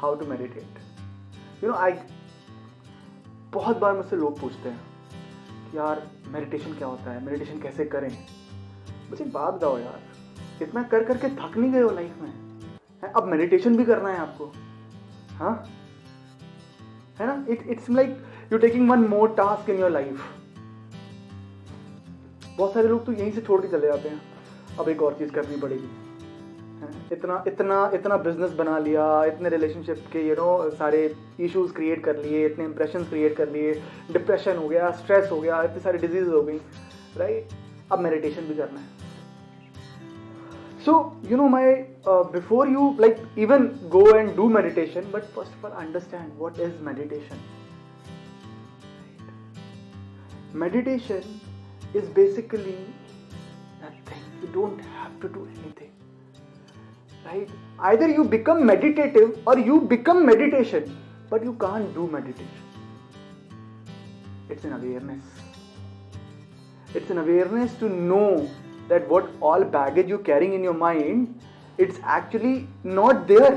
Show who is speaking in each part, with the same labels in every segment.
Speaker 1: How to meditate. आई बहुत बार मुझसे लोग पूछते हैं कि यार मेडिटेशन क्या होता है, मेडिटेशन कैसे करें. मुझे बात बताओ यार, इतना कर करके थक नहीं गए हो लाइफ में? अब मेडिटेशन भी करना है आपको? हाँ, है ना? It's like you taking one more task in your life. बहुत सारे लोग तो यहीं से छोड़ के चले जाते हैं, अब एक और चीज़ करनी पड़ेगी. इतना इतना इतना बिजनेस बना लिया, इतने रिलेशनशिप के सारे इश्यूज क्रिएट कर लिए, इतने इंप्रेशंस क्रिएट कर लिए, डिप्रेशन हो गया, स्ट्रेस हो गया, इतनी सारी डिजीज हो गई, राइट? अब मेडिटेशन भी करना है. So, before you even go and do meditation, but first of all understand what is meditation. Meditation is basically nothing. You don't have to do anything, right? Either you become meditative or you become meditation, but you can't do meditation. It's an awareness. It's an awareness to know that what all baggage you're carrying in your mind, it's actually not there.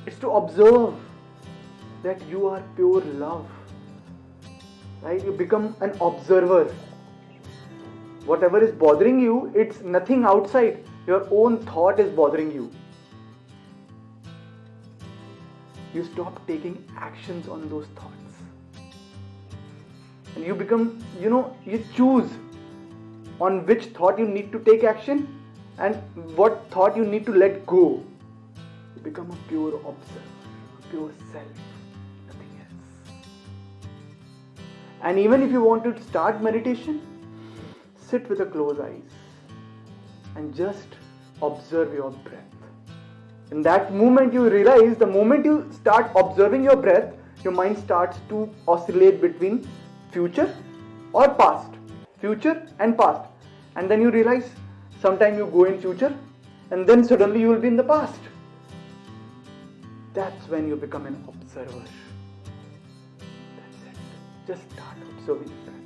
Speaker 1: It's to observe that you are pure love, right? You become an observer. Whatever is bothering you, it's nothing outside. Your own thought is bothering you. You stop taking actions on those thoughts, and you become, you choose on which thought you need to take action and what thought you need to let go. You become a pure observer, pure self, nothing else. And even if you want to start meditation, sit with a closed eyes and just observe your breath. In that moment you realize, the moment you start observing your breath, your mind starts to oscillate between future or past. Future and past, and then you realize sometime you go in future and then suddenly you will be in the past. That's when you become an observer. That's it. Just start observing your breath.